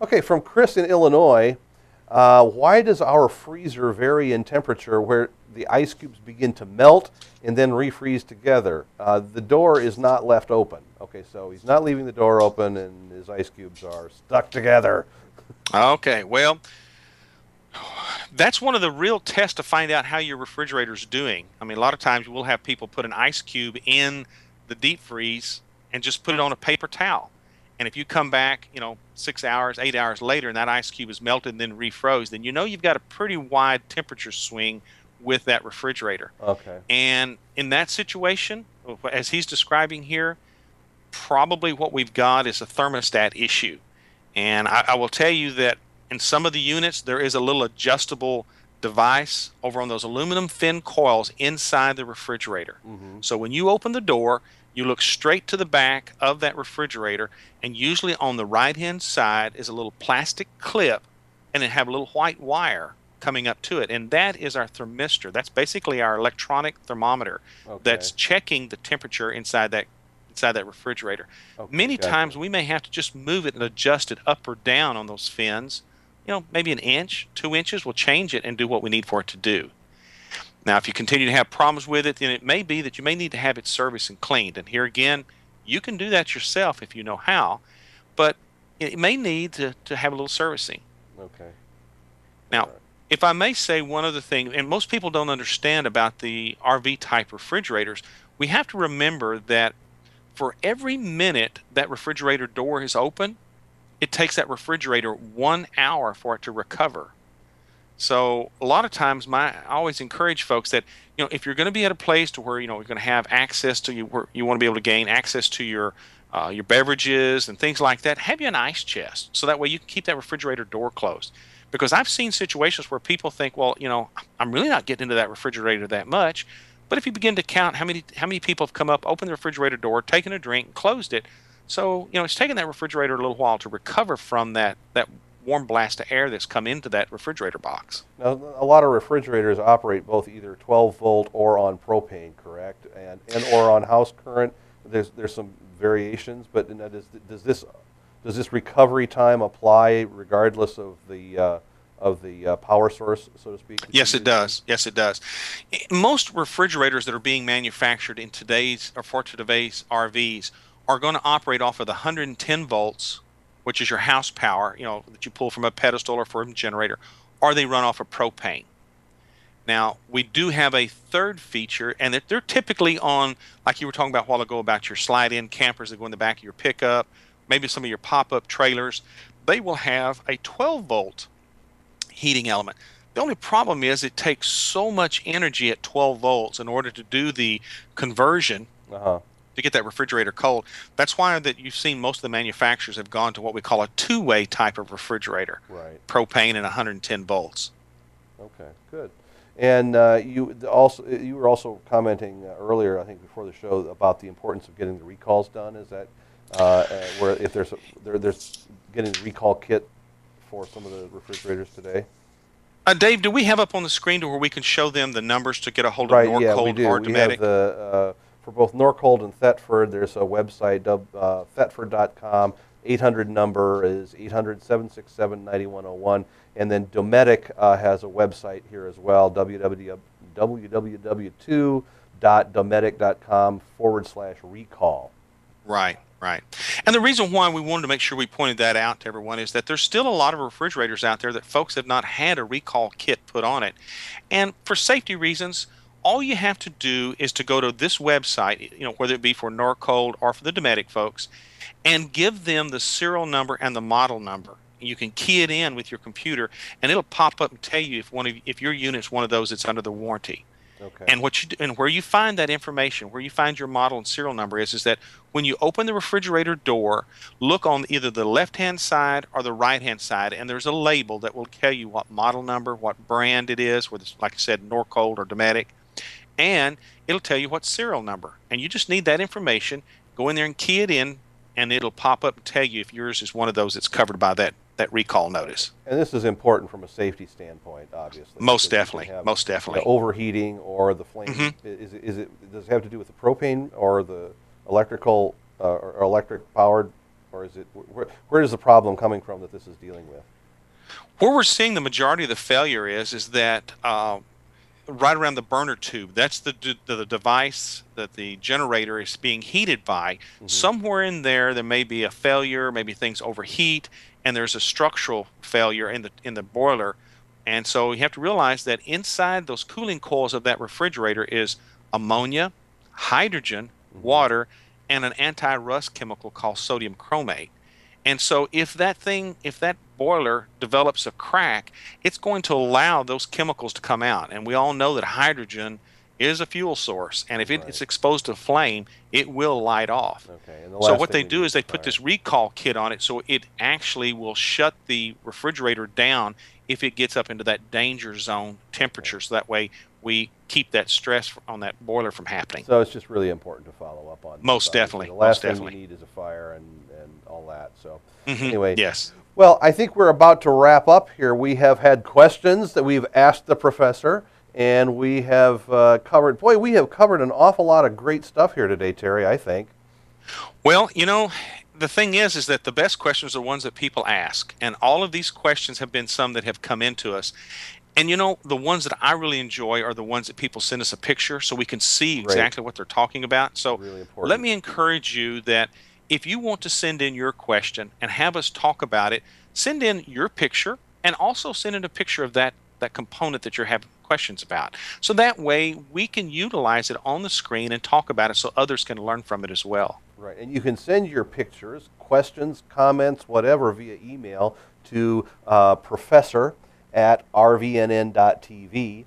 Okay, from Chris in Illinois, why does our freezer vary in temperature where the ice cubes begin to melt and then refreeze together? The door is not left open. Okay, so he's not leaving the door open and his ice cubes are stuck together. Okay, well, that's one of the real tests to find out how your refrigerator's doing. I mean, a lot of times we'll have people put an ice cube in the deep freeze and just put it on a paper towel. And if you come back, 6 hours, 8 hours later, and that ice cube is melted and then refroze, then you know you've got a pretty wide temperature swing with that refrigerator. Okay. And in that situation, as he's describing here, probably what we've got is a thermostat issue. And I will tell you that in some of the units, there is a little adjustable device over on those aluminum fin coils inside the refrigerator. So when you open the door, you look straight to the back of that refrigerator, and usually on the right-hand side is a little plastic clip, and it have a little white wire coming up to it. And that is our thermistor. That's basically our electronic thermometer that's checking the temperature inside that refrigerator. Many times we may have to just move it and adjust it up or down on those fins. Maybe an inch, 2 inches, we'll change it and do what we need for it to do. Now, if you continue to have problems with it, then it may be that you may need to have it serviced and cleaned. And here again, you can do that yourself if you know how, but it may need to have a little servicing. Okay. Now, if I may say one other thing, and most people don't understand about the RV type refrigerators, we have to remember that for every minute that refrigerator door is open, it takes that refrigerator 1 hour for it to recover. So a lot of times I always encourage folks that, if you're going to be at a place to where, you're going to have access to where you want to be able to gain access to your beverages and things like that, have you an ice chest. So that way you can keep that refrigerator door closed. Because I've seen situations where people think, well, I'm really not getting into that refrigerator that much. But if you begin to count how many people have come up, opened the refrigerator door, taken a drink, and closed it, so it's taken that refrigerator a little while to recover from that warm blast of air that's come into that refrigerator box. Now, a lot of refrigerators operate both either 12 volt or on propane, correct? And or on house current. There's some variations, but does this recovery time apply regardless of the power source, so to speak? Yes, it does. Yes, it does. Most refrigerators that are being manufactured in today's RVs are going to operate off of the 110 volts, which is your house power, that you pull from a pedestal or from a generator, or they run off of propane. Now, we do have a third feature, and they're typically on, like you were talking about a while ago, about your slide-in campers that go in the back of your pickup, maybe some of your pop-up trailers. They will have a 12-volt heating element. The only problem is it takes so much energy at 12 volts in order to do the conversion to get that refrigerator cold. That's why that you've seen most of the manufacturers have gone to what we call a two-way type of refrigerator, right? Propane and 110 volts. Okay, good. And you were also commenting earlier, I think before the show, about the importance of getting the recalls done. Is that where if there's getting the recall kit for some of the refrigerators today? Dave, do we have up on the screen to where we can show them the numbers to get a hold of Right, Norcold yeah, we do. or We have Dometic? for both Norcold and Thetford, there's a website, thetford.com. 800 number is 800-767-9101. And then Dometic has a website here as well, www.dometic.com/recall. Right, right. And the reason why we wanted to make sure we pointed that out to everyone is that there's still a lot of refrigerators out there that folks have not had a recall kit put on it. And for safety reasons, all you have to do is to go to this website, whether it be for Norcold or for the Dometic folks, and give them the serial number and the model number. You can key it in with your computer, and it'll pop up and tell you if your unit's one of those that's under the warranty. Okay. And where you find that information, where you find your model and serial number is that when you open the refrigerator door, look on either the left-hand side or the right-hand side, and there's a label that will tell you what model number, what brand it is, whether it's, like I said, Norcold or Dometic, and it'll tell you what serial number. And you just need that information. Go in there and key it in, and it'll pop up and tell you if yours is one of those that's covered by that recall notice. And this is important from a safety standpoint, obviously. Most definitely, most definitely. The overheating or the flame. Does it have to do with the propane or the electrical or electric powered or is it where is the problem coming from that this is dealing with? Where we're seeing the majority of the failure is that right around the burner tube. That's the device that the generator is being heated by. Somewhere in there, there may be a failure, maybe things overheat, and there's a structural failure in the boiler. And so you have to realize that inside those cooling coils of that refrigerator is ammonia, hydrogen, water, and an anti-rust chemical called sodium chromate. And so if that boiler develops a crack, it's going to allow those chemicals to come out. And we all know that hydrogen is a fuel source, and if it's exposed to flame, it will light off. Okay. And So what they do is they put this recall kit on it, so it actually will shut the refrigerator down if it gets up into that danger zone temperature. So that way we keep that stress on that boiler from happening. So it's just really important to follow up on. Most definitely. The last thing you need is a fire and all that. So anyway. Yes. Well, I think we're about to wrap up here. We have had questions that we've asked the professor, and we have covered, we have covered an awful lot of great stuff here today, Terry, I think. Well, the thing is that the best questions are ones that people ask, and all of these questions have been some that have come into us. And the ones that I really enjoy are the ones that people send us a picture so we can see exactly what they're talking about. So really important. Let me encourage you that if you want to send in your question and have us talk about it, send in your picture and also send in a picture of that component that you're having questions about. So that way we can utilize it on the screen and talk about it so others can learn from it as well. Right, and you can send your pictures, questions, comments, whatever, via email to professor@rvnn.tv.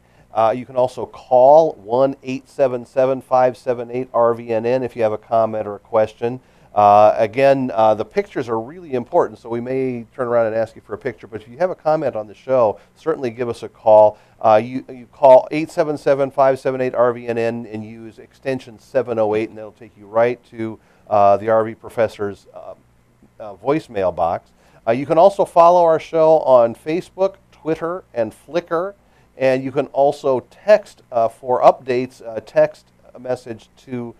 You can also call 1-877-578-RVNN if you have a comment or a question. Again, the pictures are really important, so we may turn around and ask you for a picture, but if you have a comment on the show, certainly give us a call. You call 877-578-RVNN and use extension 708, and that'll take you right to the RV Professor's voicemail box. You can also follow our show on Facebook, Twitter, and Flickr, and you can also text for updates, text a message to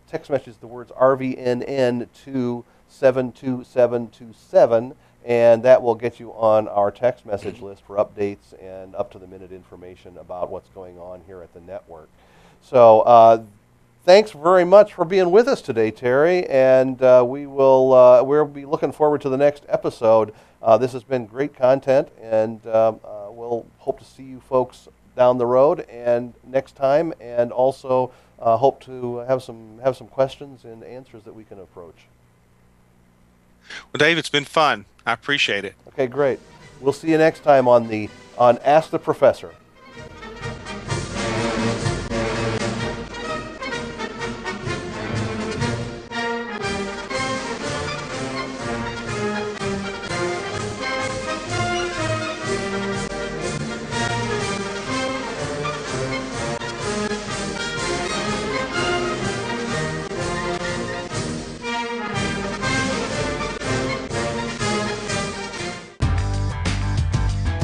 text message the words RVNN to 72727, and that will get you on our text message list for updates and up-to-the-minute information about what's going on here at the network. So thanks very much for being with us today, Terry, and we'll be looking forward to the next episode. This has been great content, and we'll hope to see you folks down the road and next time, and also hope to have some questions and answers that we can approach. Well, Dave, it's been fun. I appreciate it. Okay, great. We'll see you next time on Ask the Professor.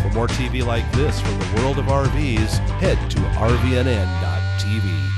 For more TV like this from the world of RVs, head to RVNN.tv.